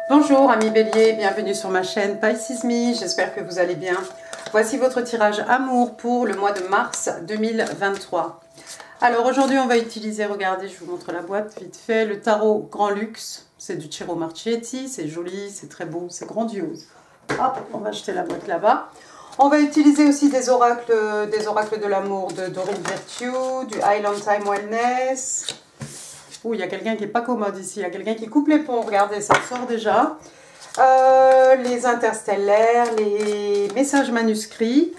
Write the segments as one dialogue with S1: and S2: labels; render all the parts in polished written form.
S1: Bonjour amis béliers, bienvenue sur ma chaîne Pisces Me, j'espère que vous allez bien. Voici votre tirage amour pour le mois de mars 2023. Alors aujourd'hui on va utiliser, regardez, je vous montre la boîte vite fait, le tarot Grand Luxe. C'est du Ciro Marchetti, c'est joli, c'est très beau, c'est grandiose. Hop, on va jeter la boîte là-bas. On va utiliser aussi des oracles de l'amour de Doreen Virtue, du Island Time Wellness. Ouh, il y a quelqu'un qui n'est pas commode ici, il y a quelqu'un qui coupe les ponts, regardez, ça sort déjà. Les interstellaires, les messages manuscrits.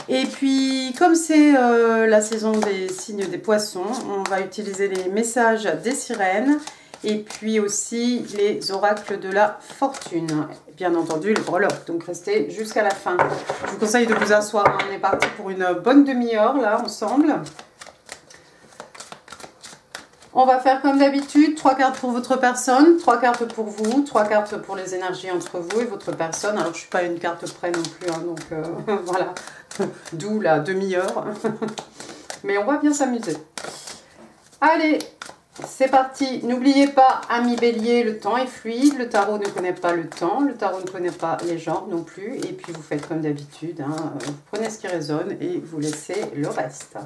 S1: Et puis, comme c'est la saison des signes des poissons, on va utiliser les messages des sirènes et puis aussi les oracles de la fortune. Bien entendu, le breloque, donc restez jusqu'à la fin. Je vous conseille de vous asseoir, on est parti pour une bonne demi-heure là, ensemble. On va faire comme d'habitude, 3 cartes pour votre personne, 3 cartes pour vous, 3 cartes pour les énergies entre vous et votre personne. Alors, je ne suis pas une carte près non plus, hein, donc voilà, d'où la demi-heure. Mais on va bien s'amuser. Allez, c'est parti. N'oubliez pas, amis bélier, le temps est fluide. Le tarot ne connaît pas le temps, le tarot ne connaît pas les genres non plus. Et puis, vous faites comme d'habitude, hein, vous prenez ce qui résonne et vous laissez le reste.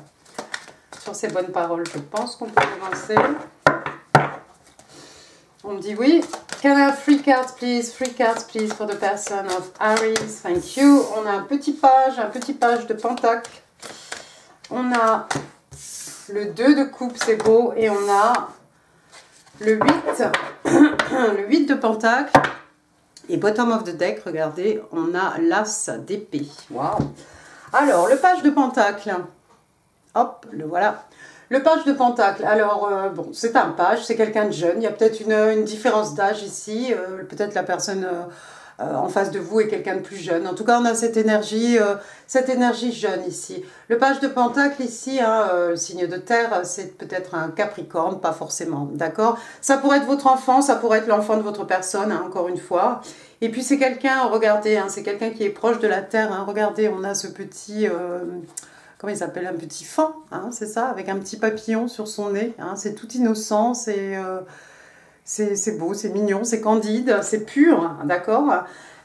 S1: Sur ces bonnes paroles, je pense qu'on peut commencer. On me dit oui. Can I have 3 cards, please? 3 cards, please, for the person of Aries. Thank you. On a un petit page de pentacle. On a le 2 de coupe, c'est beau. Et on a le 8, le 8 de pentacle. Et bottom of the deck, regardez, on a l'as d'épée. Waouh! Alors, le page de pentacle. Hop, le voilà. Le page de pentacle, alors, bon, c'est un page, c'est quelqu'un de jeune. Il y a peut-être une différence d'âge ici. Peut-être la personne en face de vous est quelqu'un de plus jeune. En tout cas, on a cette énergie jeune ici. Le page de pentacle ici, hein, le signe de terre, c'est peut-être un capricorne, pas forcément, d'accord? Ça pourrait être votre enfant, ça pourrait être l'enfant de votre personne, hein, encore une fois. Et puis, c'est quelqu'un, regardez, hein, c'est quelqu'un qui est proche de la terre. Hein, regardez, on a ce petit... comment il s'appelle, un petit faon, hein, c'est ça, avec un petit papillon sur son nez, hein, c'est tout innocent, c'est beau, c'est mignon, c'est candide, c'est pur, hein, d'accord?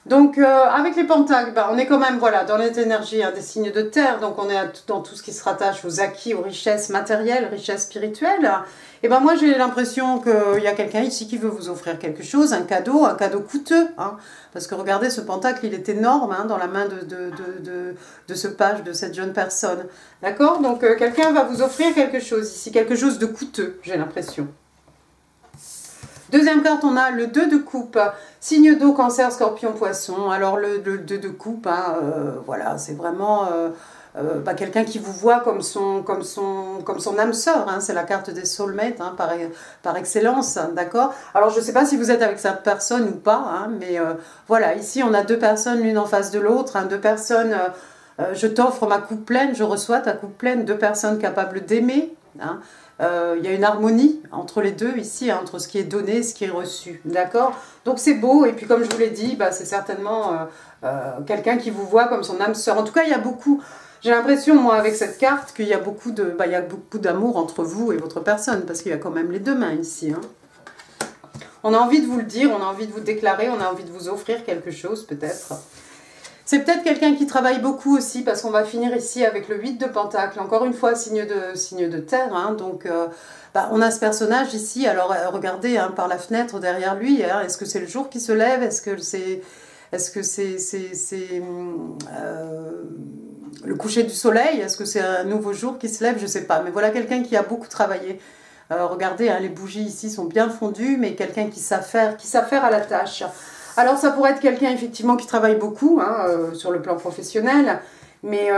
S1: Donc avec les pentacles, bah, on est quand même voilà, dans les énergies, hein, des signes de terre, donc on est dans tout ce qui se rattache aux acquis, aux richesses matérielles, richesses spirituelles. Et ben moi j'ai l'impression qu'il y a quelqu'un ici qui veut vous offrir quelque chose, un cadeau coûteux, hein, parce que regardez ce pentacle, il est énorme, hein, dans la main de ce page, de cette jeune personne, d'accord? Donc quelqu'un va vous offrir quelque chose ici, quelque chose de coûteux, j'ai l'impression. Deuxième carte, on a le 2 de coupe, signe d'eau, cancer, scorpion, poisson. Alors le 2 de coupe, hein, voilà, c'est vraiment bah, quelqu'un qui vous voit comme son âme sœur, hein, c'est la carte des soulmates, hein, par excellence, d'accord? Alors je ne sais pas si vous êtes avec cette personne ou pas, hein, mais voilà, ici on a deux personnes l'une en face de l'autre, hein, deux personnes, je t'offre ma coupe pleine, je reçois ta coupe pleine, deux personnes capables d'aimer, hein. Il y a une harmonie entre les deux ici, hein, entre ce qui est donné et ce qui est reçu, d'accord? Donc c'est beau, et puis comme je vous l'ai dit, bah, c'est certainement quelqu'un qui vous voit comme son âme sœur. En tout cas, il y a beaucoup, j'ai l'impression, moi, avec cette carte, qu'il y a beaucoup d'amour entre vous et votre personne, parce qu'il y a quand même les deux mains ici, hein. On a envie de vous le dire, on a envie de vous déclarer, on a envie de vous offrir quelque chose, peut-être. C'est peut-être quelqu'un qui travaille beaucoup aussi, parce qu'on va finir ici avec le 8 de pentacle. Encore une fois, signe de terre, hein, donc bah, on a ce personnage ici. Alors regardez, hein, par la fenêtre derrière lui, hein, est-ce que c'est le jour qui se lève? Est-ce que c'est le coucher du soleil? Est-ce que c'est un nouveau jour qui se lève? Je ne sais pas, mais voilà quelqu'un qui a beaucoup travaillé. Regardez, hein, les bougies ici sont bien fondues, mais quelqu'un qui s'affaire à la tâche. Alors ça pourrait être quelqu'un effectivement qui travaille beaucoup, hein, sur le plan professionnel, mais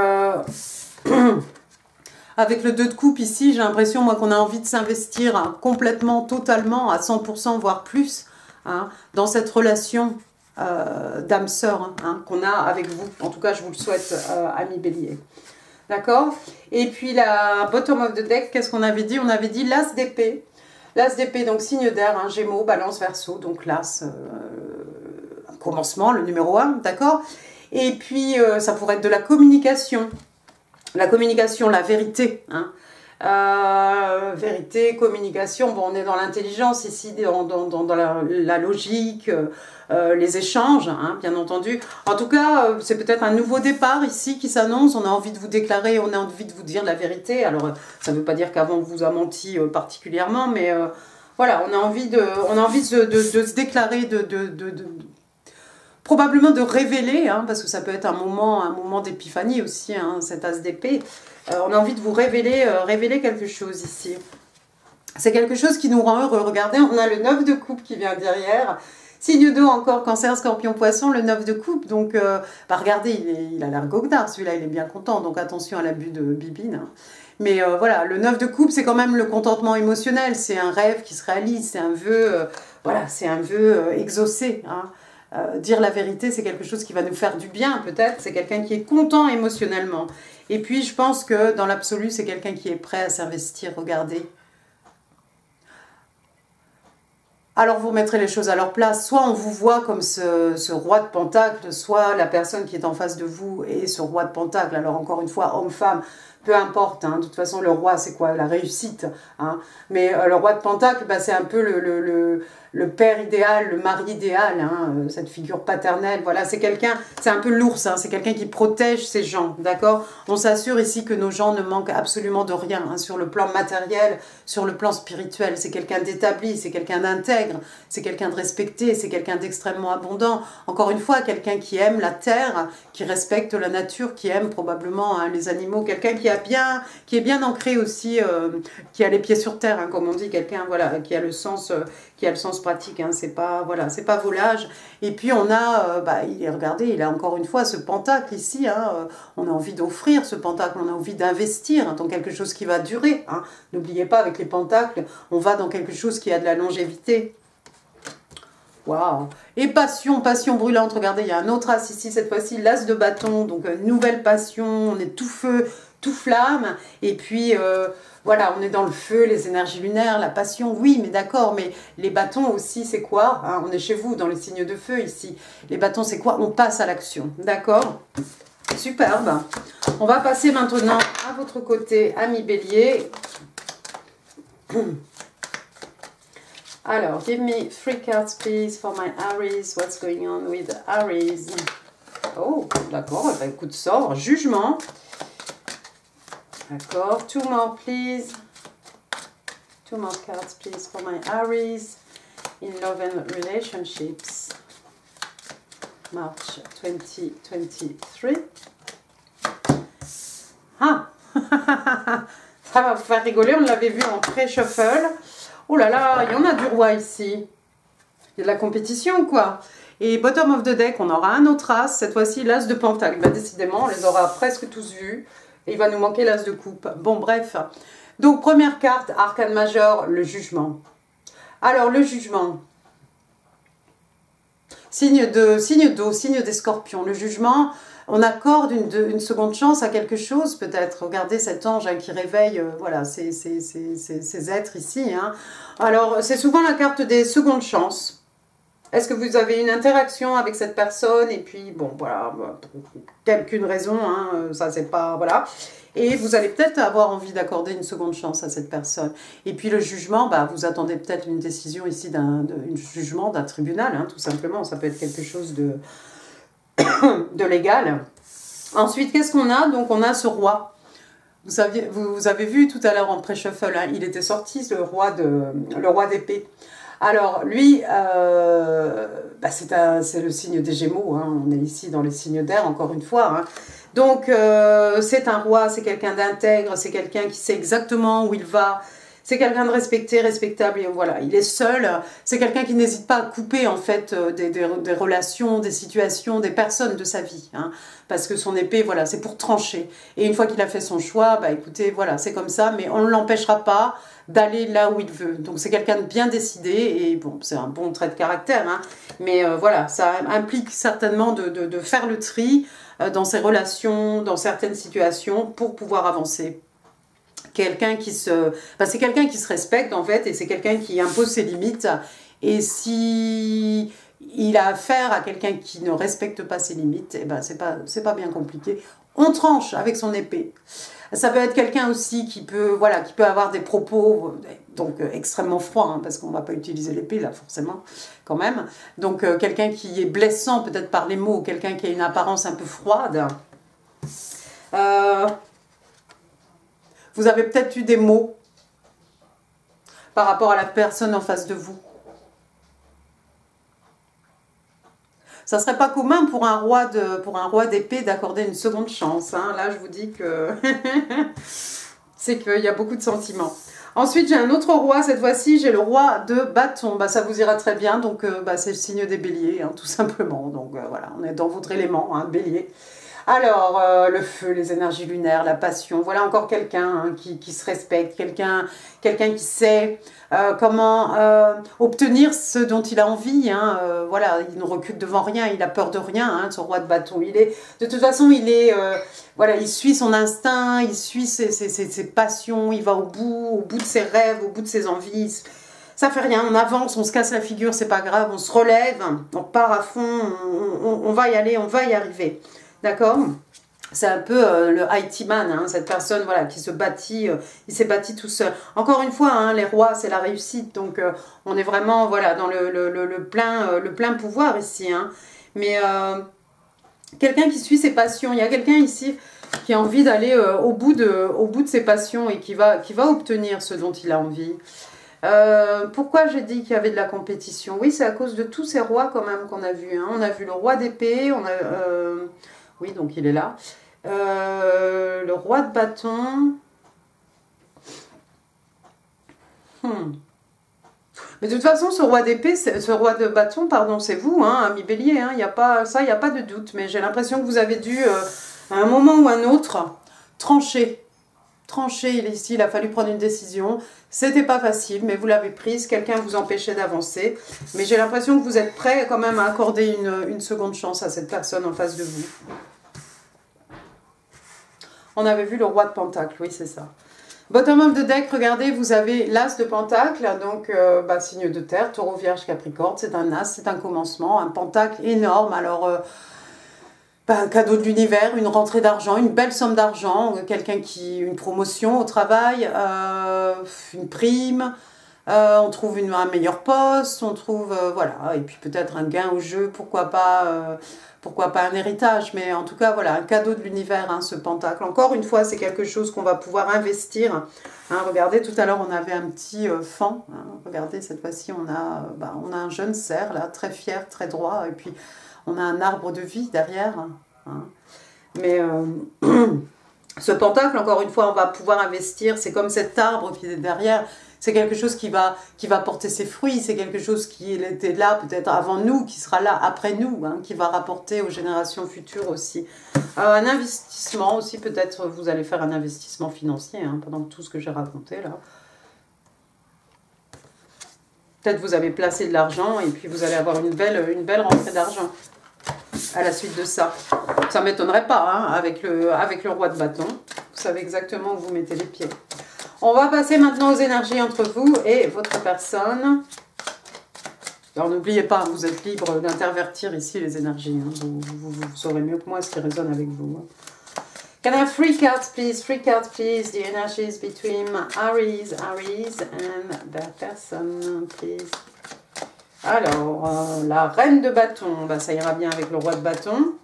S1: avec le 2 de coupe ici, j'ai l'impression moi qu'on a envie de s'investir, hein, complètement, totalement, à 100%, voire plus, hein, dans cette relation d'âme sœur, hein, qu'on a avec vous. En tout cas, je vous le souhaite, amis bélier. D'accord? Et puis la bottom of the deck, qu'est-ce qu'on avait dit? On avait dit l'as d'épée. L'as d'épée, donc signe d'air, hein, Gémeaux, Balance, Verseau, donc l'as... commencement, le numéro 1, d'accord? Et puis, ça pourrait être de la communication, la vérité, hein? Vérité, communication, bon, on est dans l'intelligence ici, dans la logique, les échanges, hein, bien entendu. En tout cas, c'est peut-être un nouveau départ ici qui s'annonce. On a envie de vous déclarer, on a envie de vous dire la vérité. Alors, ça ne veut pas dire qu'avant on vous a menti particulièrement, mais voilà, on a envie de se déclarer, probablement de révéler, hein, parce que ça peut être un moment d'épiphanie aussi, hein, cet as d'épée. On a envie de vous révéler quelque chose ici. C'est quelque chose qui nous rend heureux. Regardez, on a le 9 de coupe qui vient derrière. Signe d'eau encore, cancer, scorpion, poisson, le 9 de coupe. Donc, bah regardez, il a l'air goguenard, celui-là, il est bien content. Donc, attention à l'abus de bibine. Hein. Mais voilà, le 9 de coupe, c'est quand même le contentement émotionnel. C'est un rêve qui se réalise, c'est un vœu, voilà, c'est un vœu exaucé. Hein. Dire la vérité, c'est quelque chose qui va nous faire du bien, peut-être. C'est quelqu'un qui est content émotionnellement. Et puis, je pense que dans l'absolu, c'est quelqu'un qui est prêt à s'investir. Regardez. Alors, vous mettrez les choses à leur place. Soit on vous voit comme ce roi de pentacle, soit la personne qui est en face de vous est ce roi de pentacle. Alors, encore une fois, homme-femme, peu importe. Hein. De toute façon, le roi, c'est quoi? La réussite. Hein. Mais le roi de pentacle, bah, c'est un peu le père idéal, le mari idéal, hein, cette figure paternelle. Voilà, c'est quelqu'un, c'est un peu l'ours, hein, c'est quelqu'un qui protège ses gens, d'accord? On s'assure ici que nos gens ne manquent absolument de rien, hein, sur le plan matériel, sur le plan spirituel. C'est quelqu'un d'établi, c'est quelqu'un d'intègre, c'est quelqu'un de respecté, c'est quelqu'un d'extrêmement abondant. Encore une fois, quelqu'un qui aime la terre, qui respecte la nature, qui aime probablement hein, les animaux, quelqu'un qui est bien ancré aussi, qui a les pieds sur terre, hein, comme on dit, quelqu'un voilà, qui a le sens pratique, hein, c'est pas voilà, c'est pas volage. Et puis on a, regardez, il a encore une fois ce pentacle ici. Hein, on a envie d'offrir ce pentacle, on a envie d'investir hein, dans quelque chose qui va durer. Hein. N'oubliez pas, avec les pentacles, on va dans quelque chose qui a de la longévité. Waouh! Et passion, passion brûlante. Regardez, il y a un autre as ici, cette fois-ci, l'as de bâton. Donc, nouvelle passion, on est tout feu, tout flamme. Et puis, voilà, on est dans le feu, les énergies lunaires, la passion. Oui, mais d'accord, mais les bâtons aussi, c'est quoi hein? On est chez vous, dans les signes de feu ici. Les bâtons, c'est quoi? On passe à l'action. D'accord? Superbe. On va passer maintenant à votre côté, ami Bélier. Alors, give me 3 cards, please, for my Aries. What's going on with Aries? Oh, d'accord. Eh ben, écoute, sort. Jugement. D'accord. 2 more, please. 2 more cards, please, for my Aries. In love and relationships. March 2023. Ah ça va vous faire rigoler. On l'avait vu en pré-shuffle. Oh là là, il y en a du roi ici. Il y a de la compétition, quoi. Et bottom of the deck, on aura un autre as. Cette fois-ci, l'as de pentacle. Bah, décidément, on les aura presque tous vus. Et il va nous manquer l'as de coupe. Bon, bref. Donc, première carte, arcane majeur, le jugement. Alors, le jugement. Signe d'eau, signe des scorpions. Le jugement, on accorde une seconde chance à quelque chose, peut-être. Regardez cet ange hein, qui réveille voilà, ces êtres ici. Hein. Alors, c'est souvent la carte des secondes chances. Est-ce que vous avez une interaction avec cette personne? Et puis, bon, voilà, pour quelqu'une raison, hein, ça c'est pas... Voilà. Et vous allez peut-être avoir envie d'accorder une seconde chance à cette personne. Et puis le jugement, bah, vous attendez peut-être une décision ici, un jugement d'un tribunal, hein, tout simplement. Ça peut être quelque chose de légal. Ensuite, qu'est-ce qu'on a? Donc, on a ce roi. Vous avez vu tout à l'heure en pré-shuffle, hein, il était sorti, le roi d'épée. Alors, lui, bah, c'est le signe des Gémeaux. Hein, on est ici dans les signes d'air, encore une fois. Hein. Donc, c'est un roi, c'est quelqu'un d'intègre, c'est quelqu'un qui sait exactement où il va. C'est quelqu'un de respecté, respectable, et voilà, il est seul. C'est quelqu'un qui n'hésite pas à couper, en fait, des relations, des situations, des personnes de sa vie. Hein, parce que son épée, voilà, c'est pour trancher. Et une fois qu'il a fait son choix, bah écoutez, voilà, c'est comme ça, mais on ne l'empêchera pas d'aller là où il veut. Donc, c'est quelqu'un de bien décidé, et bon, c'est un bon trait de caractère, hein, mais voilà, ça implique certainement de faire le tri dans ses relations, dans certaines situations, pour pouvoir avancer. Quelqu'un qui c'est quelqu'un qui se respecte en fait, et c'est quelqu'un qui impose ses limites. Et si il a affaire à quelqu'un qui ne respecte pas ses limites, et ben c'est pas bien compliqué. On tranche avec son épée. Ça peut être quelqu'un aussi qui peut, voilà, qui peut avoir des propos donc extrêmement froids, hein, parce qu'on ne va pas utiliser l'épée là forcément quand même. Donc quelqu'un qui est blessant peut-être par les mots, quelqu'un qui a une apparence un peu froide. Vous avez peut-être eu des mots par rapport à la personne en face de vous. Ça serait pas commun pour un roi d'épée d'accorder une seconde chance. Hein. Là, je vous dis que c'est qu'il y a beaucoup de sentiments. Ensuite, j'ai un autre roi. Cette fois-ci, j'ai le roi de bâton. Bah, ça vous ira très bien. Donc, c'est le signe des béliers, hein, tout simplement. Donc, voilà, on est dans votre élément, hein, bélier. Alors, le feu, les énergies lunaires, la passion. Voilà encore quelqu'un hein, qui se respecte, quelqu'un qui sait comment obtenir ce dont il a envie. Hein, voilà, il ne recule devant rien, il a peur de rien, hein, ce roi de bâton. De toute façon, voilà, il suit son instinct, il suit ses passions, il va au bout de ses rêves, au bout de ses envies. Ça fait rien, on avance, on se casse la figure, c'est pas grave, on se relève, on part à fond, on va y aller, on va y arriver. D'accord? C'est un peu le Haïti Man, hein, cette personne voilà, qui se bâtit, il s'est bâti tout seul. Encore une fois, hein, les rois, c'est la réussite, donc on est vraiment voilà, dans le plein pouvoir ici. Hein. Mais quelqu'un qui suit ses passions, il y a quelqu'un ici qui a envie d'aller au bout de ses passions et qui va obtenir ce dont il a envie. Pourquoi j'ai dit qu'il y avait de la compétition? Oui, c'est à cause de tous ces rois quand même qu'on a vus. Hein. On a vu le roi d'épée, on a... oui, donc il est là. Le roi de bâton. Mais de toute façon, ce roi d'épée, ce roi de bâton, pardon, c'est vous, hein, ami bélier. Hein, il n'y a pas de doute. Mais j'ai l'impression que vous avez dû, à un moment ou un autre, trancher. Ici, il a fallu prendre une décision. C'était pas facile, mais vous l'avez prise. Quelqu'un vous empêchait d'avancer. Mais j'ai l'impression que vous êtes prêt quand même à accorder une seconde chance à cette personne en face de vous. On avait vu le roi de pentacle, oui, c'est ça. Bottom of the deck, regardez, vous avez l'as de pentacle, donc signe de terre, taureau, vierge, capricorne. C'est un as, c'est un commencement, un pentacle énorme. Alors... un cadeau de l'univers, une rentrée d'argent, une belle somme d'argent, une promotion au travail, une prime, on trouve un meilleur poste, on trouve, voilà, et puis peut-être un gain au jeu, pourquoi pas un héritage, mais en tout cas, voilà, un cadeau de l'univers, hein, ce pentacle. Encore une fois, c'est quelque chose qu'on va pouvoir investir. Hein, regardez, tout à l'heure, on avait un petit fan, hein, regardez, cette fois-ci, on a un jeune cerf, là, très fier, très droit, et puis... on a un arbre de vie derrière. Hein. Mais ce pentacle, encore une fois, on va pouvoir investir. C'est comme cet arbre qui est derrière. C'est quelque chose qui va porter ses fruits. C'est quelque chose qui était là peut-être avant nous, qui sera là après nous, hein, qui va rapporter aux générations futures aussi. Un investissement aussi, peut-être vous allez faire un investissement financier hein, pendant tout ce que j'ai raconté là. Peut-être vous avez placé de l'argent et puis vous allez avoir une belle rentrée d'argent à la suite de ça. Ça ne m'étonnerait pas, hein, avec le roi de bâton. Vous savez exactement où vous mettez les pieds. On va passer maintenant aux énergies entre vous et votre personne. Alors n'oubliez pas, vous êtes libre d'intervertir ici les énergies. Hein. Vous saurez mieux que moi ce qui résonne avec vous. Can I have 3 cards, please? 3 cards, please. The energies between Aries and their person, please. Alors, la reine de bâton, ça ira bien avec le roi de bâton.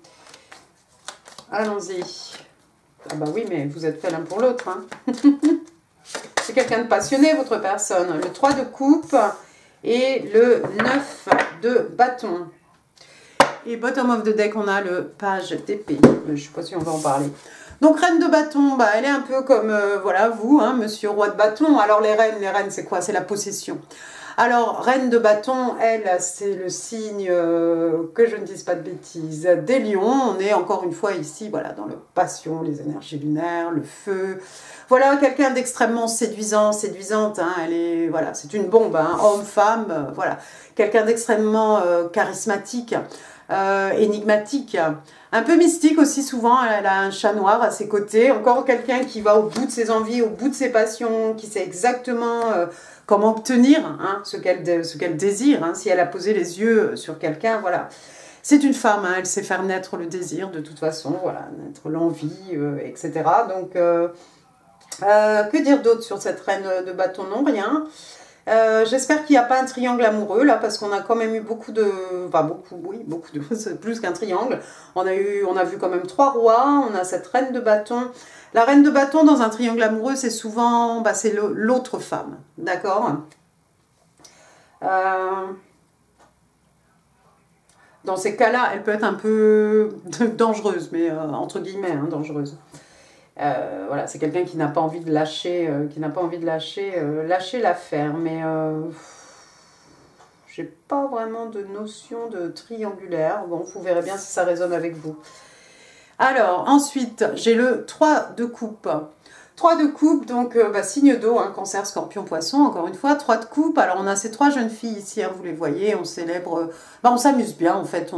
S1: Allons-y. Ah bah oui, mais vous êtes fait l'un pour l'autre. Hein. C'est quelqu'un de passionné, votre personne. Le 3 de coupe et le 9 de bâton. Et bottom of the deck, on a le page d'épée. Je ne sais pas si on va en parler. Donc, reine de bâton, elle est un peu comme, voilà, vous, hein, monsieur roi de bâton. Alors, les reines, c'est quoi? C'est la possession. Alors, reine de bâton, elle, c'est le signe, que je ne dise pas de bêtises, des lions. On est encore une fois ici, voilà, dans le passion, les énergies lunaires, le feu. Voilà, quelqu'un d'extrêmement séduisante, hein, elle est, voilà, c'est une bombe, hein, homme, femme, voilà. Quelqu'un d'extrêmement charismatique, énigmatique, un peu mystique aussi souvent, elle a un chat noir à ses côtés. Encore quelqu'un qui va au bout de ses envies, au bout de ses passions, qui sait exactement... comment obtenir hein, ce qu'elle désire, hein, si elle a posé les yeux sur quelqu'un, voilà. C'est une femme, hein, elle sait faire naître le désir de toute façon, voilà, naître l'envie, etc. Donc, que dire d'autre sur cette reine de bâton? Non, rien. J'espère qu'il n'y a pas un triangle amoureux là, parce qu'on a quand même eu beaucoup de... Enfin beaucoup, oui, beaucoup de... C'est plus qu'un triangle. On a vu quand même 3 rois, on a cette reine de bâton. La reine de bâton dans un triangle amoureux, c'est souvent... Bah, c'est l'autre femme, d'accord. Dans ces cas-là, elle peut être un peu dangereuse, mais entre guillemets, hein, dangereuse. Voilà, c'est quelqu'un qui n'a pas envie de lâcher, lâcher l'affaire, mais j'ai pas vraiment de notion de triangulaire. Bon, vous verrez bien si ça résonne avec vous. Alors, ensuite, j'ai le 3 de coupe. 3 de coupe, donc signe d'eau, hein, cancer, scorpion, poisson, encore une fois, 3 de coupe. Alors on a ces 3 jeunes filles ici, hein, vous les voyez, on célèbre, on s'amuse bien en fait,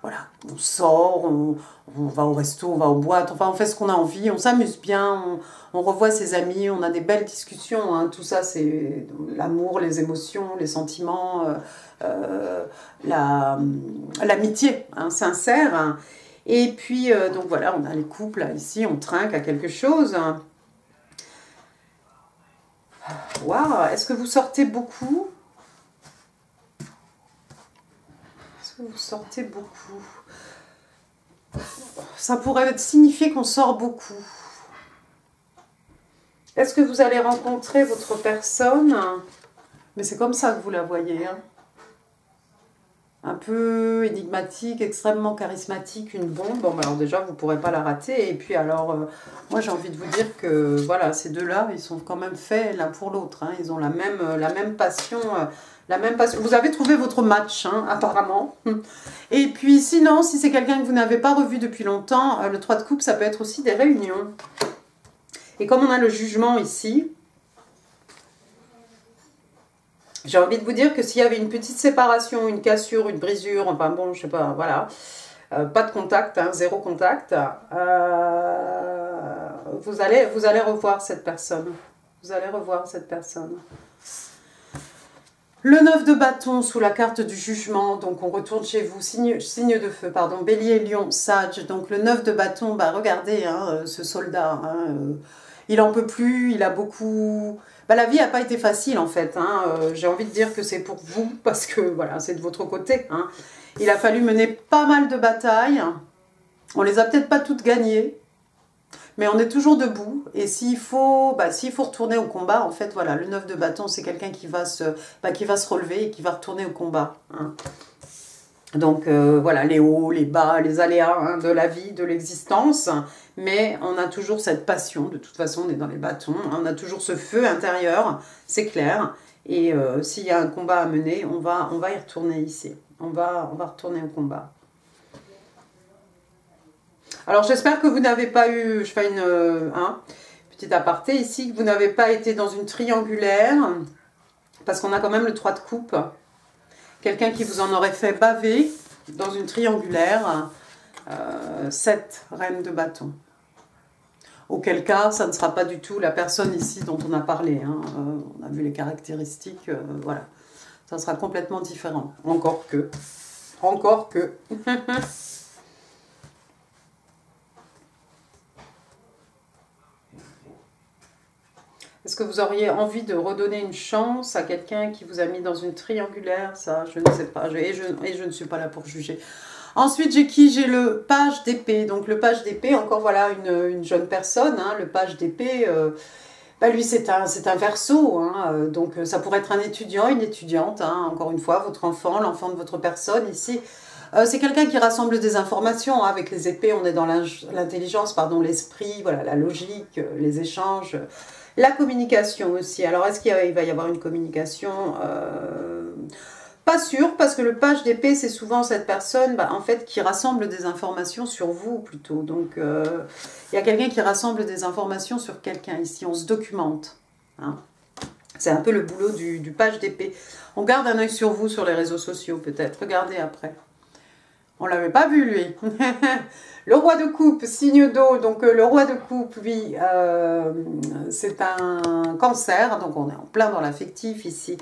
S1: voilà, on sort, on va au resto, on va aux boîtes, enfin on fait ce qu'on a envie, on s'amuse bien, on revoit ses amis, on a des belles discussions, hein, tout ça c'est l'amour, les émotions, les sentiments, l'amitié, hein, sincère. Hein. Et puis, donc voilà, on a les couples, là, ici, on trinque à quelque chose. Waouh, est-ce que vous sortez beaucoup? Est-ce que vous sortez beaucoup? Ça pourrait signifier qu'on sort beaucoup. Est-ce que vous allez rencontrer votre personne? Mais c'est comme ça que vous la voyez, hein. Un peu énigmatique, extrêmement charismatique, une bombe. Bon, alors déjà, vous ne pourrez pas la rater. Et puis alors, moi j'ai envie de vous dire que voilà, ces deux-là, ils sont quand même faits l'un pour l'autre. Hein. Ils ont la même passion, Vous avez trouvé votre match, hein, apparemment. Et puis sinon, si c'est quelqu'un que vous n'avez pas revu depuis longtemps, le 3 de coupe, ça peut être aussi des réunions. Et comme on a le jugement ici... J'ai envie de vous dire que s'il y avait une petite séparation, une cassure, une brisure, enfin bon, je sais pas, voilà, pas de contact, hein, 0 contact, vous allez revoir cette personne. Vous allez revoir cette personne. Le 9 de bâton sous la carte du jugement, donc on retourne chez vous, signe de feu, pardon, bélier, lion, sage, donc le 9 de bâton, bah regardez, hein, ce soldat, hein, il en peut plus, il a beaucoup... Bah, la vie n'a pas été facile en fait, hein. J'ai envie de dire que c'est pour vous, parce que voilà, c'est de votre côté. Hein. Il a fallu mener pas mal de batailles, on les a peut-être pas toutes gagnées, mais on est toujours debout, et s'il faut retourner au combat, en fait, voilà, le 9 de bâton, c'est quelqu'un qui va se relever et qui va retourner au combat. Hein. Donc voilà, les hauts, les bas, les aléas, hein, de la vie, de l'existence, mais on a toujours cette passion, de toute façon on est dans les bâtons, hein, on a toujours ce feu intérieur, c'est clair, et s'il y a un combat à mener, on va y retourner ici, on va retourner au combat. Alors j'espère que vous n'avez pas eu, je fais une petite aparté ici, que vous n'avez pas été dans une triangulaire, parce qu'on a quand même le 3 de coupe. Quelqu'un qui vous en aurait fait baver dans une triangulaire, 7 reines de bâton. Auquel cas, ça ne sera pas du tout la personne ici dont on a parlé. Hein. On a vu les caractéristiques, voilà. Ça sera complètement différent. Encore que. Encore que. Est-ce que vous auriez envie de redonner une chance à quelqu'un qui vous a mis dans une triangulaire? Ça, je ne sais pas. Et je ne suis pas là pour juger. Ensuite, j'ai qui? J'ai le page d'épée. Donc, le page d'épée, encore voilà une jeune personne. Hein, le page d'épée, lui, c'est un Verseau. Hein, donc, ça pourrait être un étudiant, une étudiante. Hein, encore une fois, votre enfant, l'enfant de votre personne ici. C'est quelqu'un qui rassemble des informations. Hein, avec les épées, on est dans l'intelligence, pardon, l'esprit, voilà, la logique, les échanges... La communication aussi. Alors, est-ce qu'il va y avoir une communication? Pas sûr, parce que le page d'épée, c'est souvent cette personne, en fait, qui rassemble des informations sur vous, plutôt. Donc, il y a quelqu'un qui rassemble des informations sur quelqu'un ici. On se documente. Hein. C'est un peu le boulot du page d'épée. On garde un œil sur vous, sur les réseaux sociaux, peut-être. Regardez après. On ne l'avait pas vu, lui. Le roi de coupe, signe d'eau. Donc, le roi de coupe, lui, c'est un cancer. Donc, on est en plein dans l'affectif ici.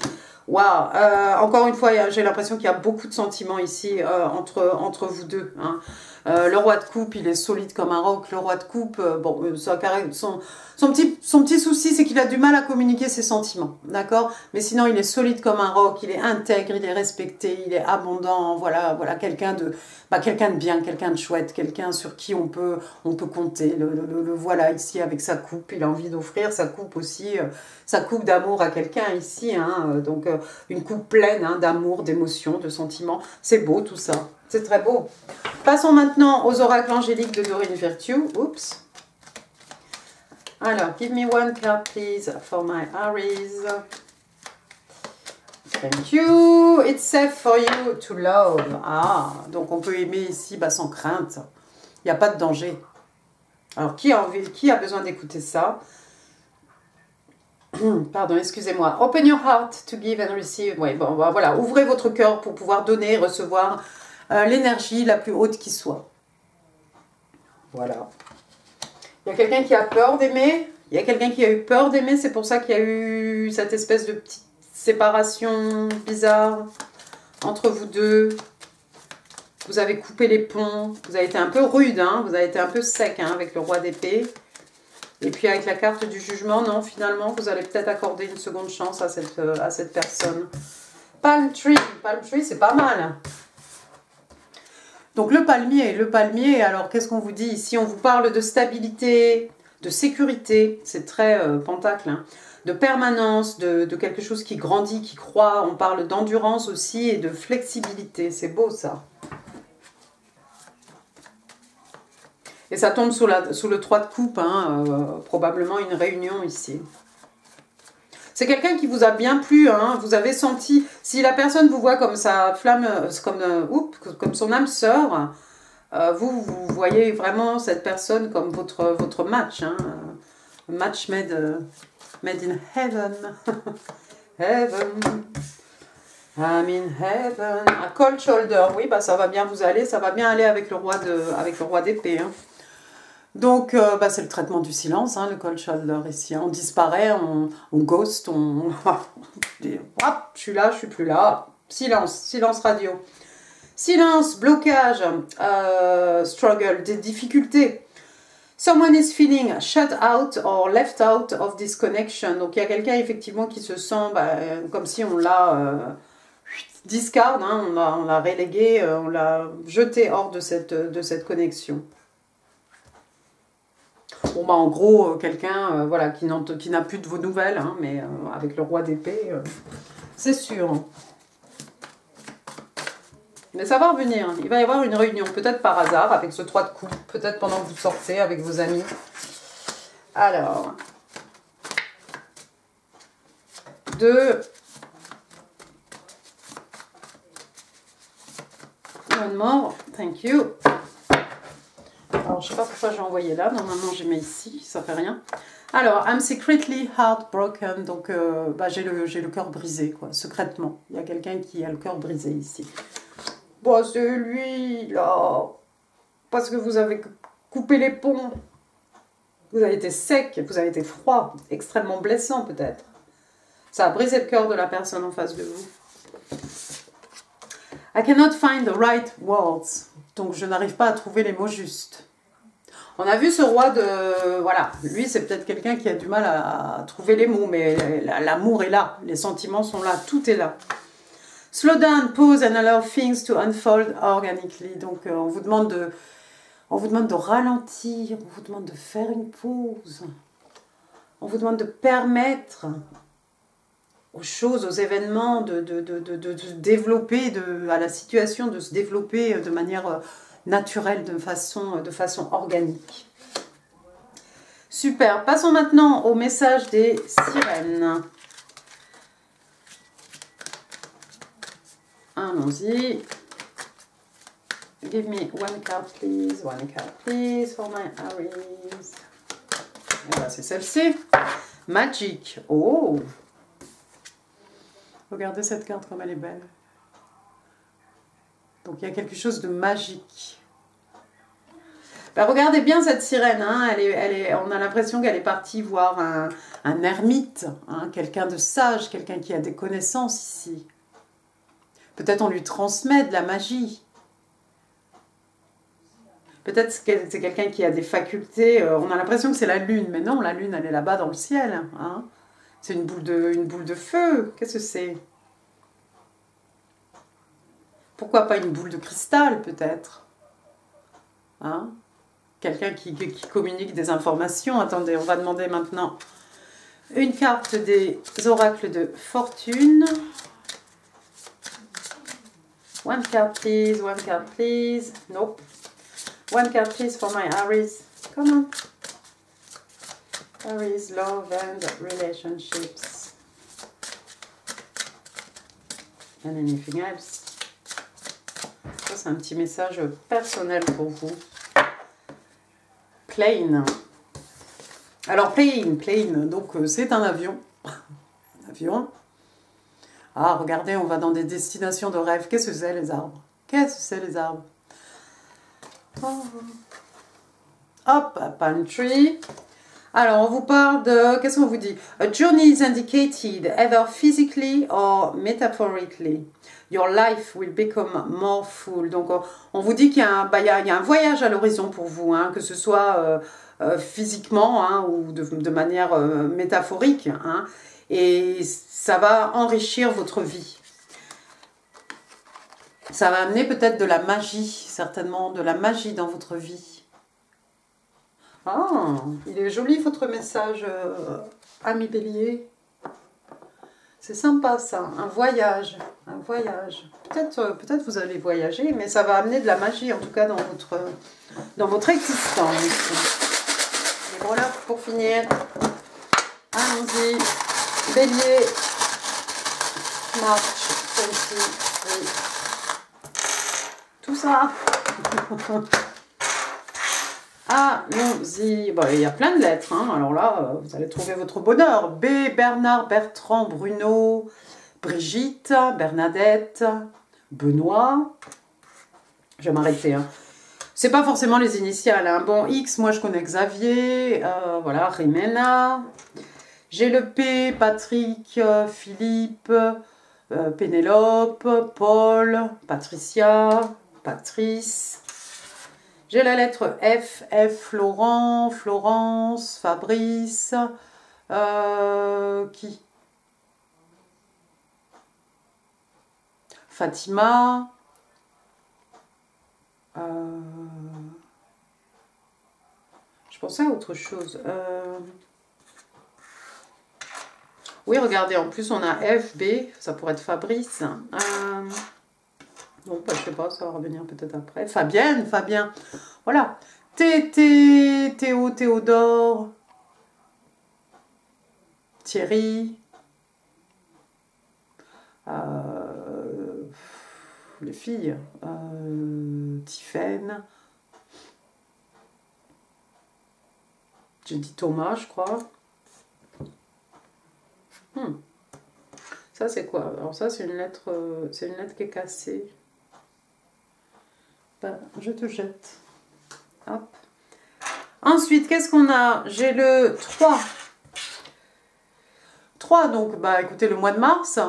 S1: Waouh, encore une fois, j'ai l'impression qu'il y a beaucoup de sentiments ici entre vous deux. Hein. Le roi de coupe, il est solide comme un roc. Le roi de coupe, bon, son petit souci, c'est qu'il a du mal à communiquer ses sentiments, d'accord? Mais sinon, il est solide comme un roc, il est intègre, il est respecté, il est abondant. Voilà, voilà, quelqu'un de bien, quelqu'un de chouette, quelqu'un sur qui on peut compter. Le voilà ici avec sa coupe. Il a envie d'offrir sa coupe aussi, sa coupe d'amour à quelqu'un ici. Hein, donc, une coupe pleine hein, d'amour, d'émotions, de sentiments. C'est beau tout ça. C'est très beau. Passons maintenant aux oracles angéliques de Doreen Virtue. Oups. Alors, give me one card, please, for my Aries. Thank you. It's safe for you to love. Ah, donc on peut aimer ici sans crainte. Il n'y a pas de danger. Alors, qui a besoin d'écouter ça? Pardon, excusez-moi. Open your heart to give and receive. Ouais, bon, voilà. Ouvrez votre cœur pour pouvoir donner et recevoir l'énergie la plus haute qui soit. Voilà. Il y a quelqu'un qui a peur d'aimer. Il y a quelqu'un qui a eu peur d'aimer. C'est pour ça qu'il y a eu cette espèce de petite séparation bizarre entre vous deux. Vous avez coupé les ponts. Vous avez été un peu rude. Hein, vous avez été un peu sec hein, avec le roi d'épée. Et puis avec la carte du jugement, non, finalement, vous allez peut-être accorder une seconde chance à cette personne. Palm Tree, c'est pas mal. Donc le palmier, alors qu'est-ce qu'on vous dit ici? On vous parle de stabilité, de sécurité, c'est très pentacle, hein, de permanence, de quelque chose qui grandit, qui croît. On parle d'endurance aussi et de flexibilité, c'est beau ça. Et ça tombe sous le 3 de coupe, hein, probablement une réunion ici. C'est quelqu'un qui vous a bien plu, hein, vous avez senti, si la personne vous voit comme sa flamme, comme son âme sœur, vous voyez vraiment cette personne comme votre match, hein, match made in heaven. Heaven. I'm in heaven. A cold shoulder, oui, ça va bien vous aller, ça va bien aller avec le roi d'épée. Hein. Donc, c'est le traitement du silence, hein, le cold shoulder ici. On disparaît, on ghost, on... Hop, je suis là, je suis plus là. Silence, silence radio. Silence, blocage, struggle, des difficultés. Someone is feeling shut out or left out of this connection. Donc, il y a quelqu'un effectivement qui se sent comme si on l'a discard, hein, on l'a relégué, on l'a jeté hors de cette connexion. Bon, en gros, quelqu'un voilà, qui n'a plus de vos nouvelles, hein, mais avec le roi d'épée, c'est sûr. Mais ça va revenir. Il va y avoir une réunion, peut-être par hasard, avec ce 3 de coupe, peut-être pendant que vous sortez avec vos amis. Alors, 2. One more, thank you. Alors, je ne sais pas pourquoi j'ai envoyé là. Normalement, j'ai mis ici. Ça fait rien. Alors, I'm secretly heartbroken. Donc, j'ai le cœur brisé, quoi. Secrètement. Il y a quelqu'un qui a le cœur brisé ici. Bon, c'est lui, là. Parce que vous avez coupé les ponts. Vous avez été sec. Vous avez été froid. Extrêmement blessant, peut-être. Ça a brisé le cœur de la personne en face de vous. I cannot find the right words. Donc, je n'arrive pas à trouver les mots justes. On a vu ce roi de... Voilà, lui, c'est peut-être quelqu'un qui a du mal à trouver les mots, mais l'amour est là, les sentiments sont là, tout est là. Slow down, pause and allow things to unfold organically. Donc, on vous demande de ralentir, on vous demande de faire une pause. On vous demande de permettre aux choses, aux événements de se développer, à la situation de se développer de manière... naturelle, de façon organique. Super. Passons maintenant au message des sirènes. Allons-y. Give me one card, please. One card, please, for my Aries. Voilà, c'est celle-ci. Magic. Oh! Regardez cette carte comme elle est belle. Donc, il y a quelque chose de magique. Ben, regardez bien cette sirène, hein. On a l'impression qu'elle est partie voir un ermite, hein, quelqu'un de sage, quelqu'un qui a des connaissances ici. Peut-être on lui transmet de la magie. Peut-être que c'est quelqu'un qui a des facultés. On a l'impression que c'est la lune, mais non, la lune, elle est là-bas dans le ciel. Hein. C'est une boule de feu. Qu'est-ce que c'est? Pourquoi pas une boule de cristal, peut-être? Hein? Quelqu'un qui communique des informations. Attendez, on va demander maintenant une carte des oracles de fortune. One card, please. One card, please. Nope. One card, please, for my Aries. Come on. Aries, love and relationships. And anything else. Ça, c'est un petit message personnel pour vous. Plane. Alors, plane, donc c'est un avion. Un avion. Ah, regardez, on va dans des destinations de rêve. Qu'est-ce que c'est, les arbres? Qu'est-ce que c'est, les arbres? Oh. Hop, palm tree. Alors, on vous parle de... Qu'est-ce qu'on vous dit? A journey is indicated either physically or metaphorically. Your life will become more full. Donc, on vous dit qu'il y a un voyage à l'horizon pour vous, hein, que ce soit physiquement, hein, ou de manière métaphorique. Hein, et ça va enrichir votre vie. Ça va amener peut-être de la magie, certainement de la magie dans votre vie. Ah, il est joli votre message, ami Bélier. C'est sympa ça, un voyage, un voyage. Peut-être vous allez voyager, mais ça va amener de la magie en tout cas dans votre existence. Et voilà, pour finir, allons-y. Bélier, March 23. Tout ça. Allons-y. Bon, il y a plein de lettres. Hein. Alors là, vous allez trouver votre bonheur. B, Bernard, Bertrand, Bruno, Brigitte, Bernadette, Benoît. Je vais m'arrêter. Hein. C'est pas forcément les initiales. Hein. Bon, X, moi je connais Xavier. Voilà, Rimena. J'ai le P, Patrick, Philippe, Pénélope, Paul, Patricia, Patrice. J'ai la lettre F, Florent, Florence, Fabrice, qui? Fatima, je pensais à autre chose. Oui, regardez, en plus on a F, B, ça pourrait être Fabrice. Donc, bah, je sais pas, ça va revenir peut-être après. Fabienne, Fabien. Voilà. Théo, Théodore. Thierry. Les filles. Tiffaine. J'ai dit Thomas, je crois. Ça, c'est quoi? Alors ça, c'est une lettre qui est cassée. Ben, je te jette. Hop. Ensuite, qu'est-ce qu'on a? J'ai le 3. 3, donc, bah, écoutez, le mois de mars.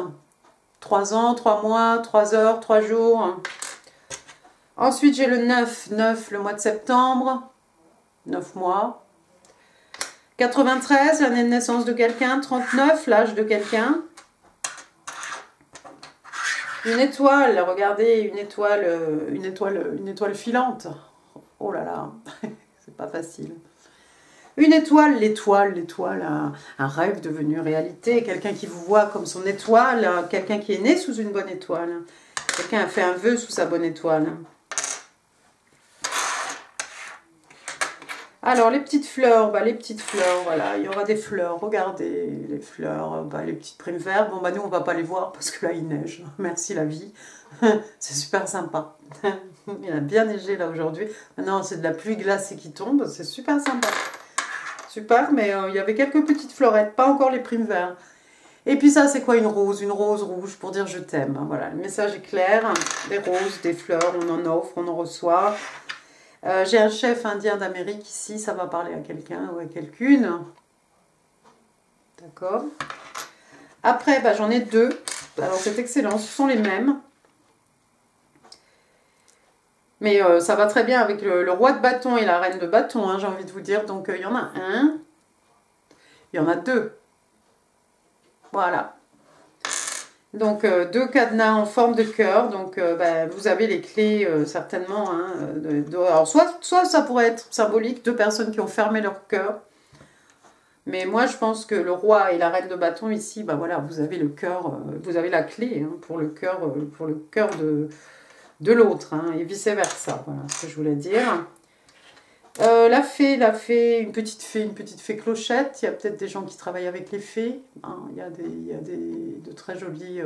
S1: 3 ans, 3 mois, 3 heures, 3 jours. Ensuite, j'ai le 9. 9, le mois de septembre. 9 mois. 93, l'année de naissance de quelqu'un. 39, l'âge de quelqu'un. Une étoile, regardez, une étoile filante. Oh là là, c'est pas facile. Une étoile, l'étoile, un rêve devenu réalité. Quelqu'un qui vous voit comme son étoile, quelqu'un qui est né sous une bonne étoile. Quelqu'un a fait un vœu sous sa bonne étoile. Alors, les petites fleurs, voilà, il y aura des fleurs, regardez, les fleurs, les petites primes vertes, bon, nous, on va pas les voir parce que là, il neige, merci la vie, c'est super sympa, il a bien neigé là aujourd'hui, maintenant, c'est de la pluie glacée qui tombe, c'est super sympa, super, mais il y avait quelques petites fleurettes, pas encore les primes vertes. Et puis ça, c'est quoi une rose rouge pour dire je t'aime, voilà, le message est clair, des roses, des fleurs, on en offre, on en reçoit. J'ai un chef indien d'Amérique ici, ça va parler à quelqu'un ou à quelqu'une. D'accord. Après, bah, j'en ai deux. Alors c'est excellent, ce sont les mêmes. Mais ça va très bien avec le roi de bâton et la reine de bâton, hein, j'ai envie de vous dire. Donc il y en a un, il y en a deux. Voilà. Donc deux cadenas en forme de cœur. Donc bah, vous avez les clés certainement. Hein, alors soit ça pourrait être symbolique, deux personnes qui ont fermé leur cœur. Mais moi, je pense que le roi et la reine de bâton, ici, bah voilà, vous avez le cœur, vous avez la clé hein, pour le cœur de l'autre, hein, et vice-versa. Voilà ce que je voulais dire. La fée, une petite fée clochette. Il y a peut-être des gens qui travaillent avec les fées. Hein. Il y a de très jolis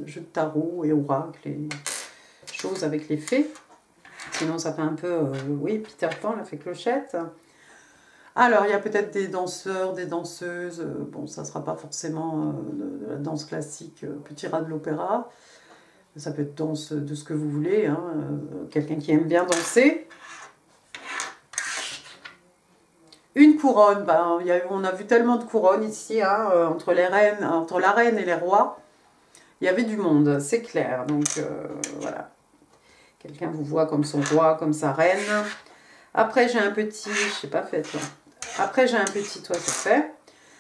S1: jeux de tarot et oracles et choses avec les fées. Sinon, ça fait un peu, oui, Peter Pan, la fée clochette. Alors, il y a peut-être des danseurs, des danseuses. Bon, ça ne sera pas forcément de la danse classique, petit rat de l'opéra. Ça peut être danse de ce que vous voulez. Hein, quelqu'un qui aime bien danser. Une couronne. Ben, on a vu tellement de couronnes ici, hein, entre la reine et les rois. Il y avait du monde, c'est clair. Donc, voilà. Quelqu'un vous voit comme son roi, comme sa reine. Après, j'ai un petit... Je sais pas fait, toi. Après, j'ai un petit, toi, c'est fait.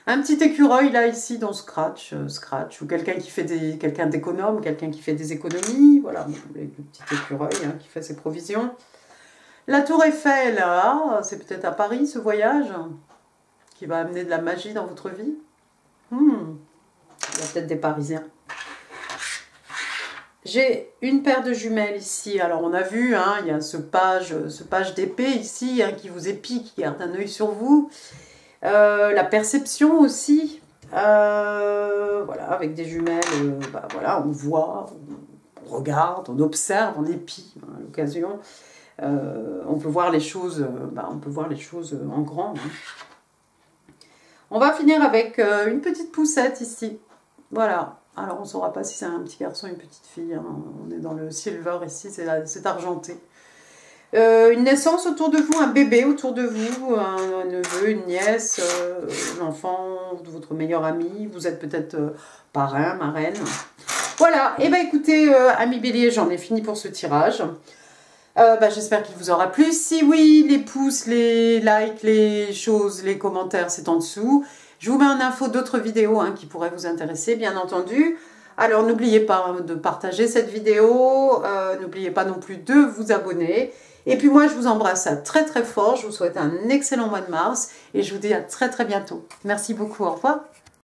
S1: Un petit écureuil, là, ici, dans Scratch. Ou quelqu'un d'économe, quelqu'un qui fait des économies. Voilà, le petit écureuil hein, qui fait ses provisions. La tour Eiffel, là, c'est peut-être à Paris, ce voyage, qui va amener de la magie dans votre vie. Il y a peut-être des Parisiens. J'ai une paire de jumelles ici. Alors, on a vu, hein, il y a ce page d'épée ici hein, qui vous épie, qui garde un œil sur vous. La perception aussi. Voilà, avec des jumelles, bah, voilà, on voit, on regarde, on observe, on épie hein, à l'occasion. On peut voir les choses, en grand. Hein. On va finir avec une petite poussette ici. Voilà. Alors, on ne saura pas si c'est un petit garçon ou une petite fille. Hein. On est dans le silver ici, c'est argenté. Une naissance autour de vous, un bébé autour de vous, un neveu, une nièce, l'enfant de votre meilleur ami. Vous êtes peut-être parrain, marraine. Voilà. Et bien, écoutez, amis bélier, j'en ai fini pour ce tirage. J'espère qu'il vous aura plu. Si oui, les pouces, les likes, les choses, les commentaires, c'est en dessous. Je vous mets en info d'autres vidéos hein, qui pourraient vous intéresser, bien entendu. Alors, n'oubliez pas de partager cette vidéo. N'oubliez pas non plus de vous abonner. Et puis moi, je vous embrasse très très fort. Je vous souhaite un excellent mois de mars. Et je vous dis à très très bientôt. Merci beaucoup. Au revoir.